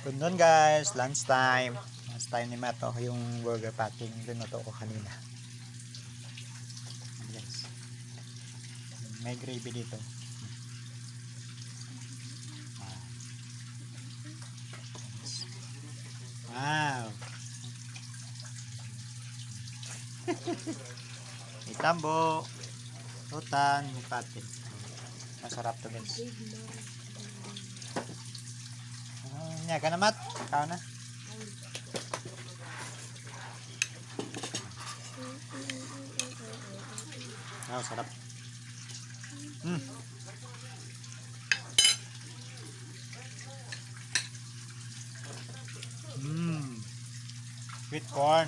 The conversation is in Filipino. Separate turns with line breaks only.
Good noon guys, lunch time. Lunch time ni Mato, yung burger patty yung luto ko kanina. Yes. May gravy dito. Wow. Itambo, rutan, patty. Masarap to guys. Nya ka na Mat? Ikaw na. Wow, sarap. Sweet corn.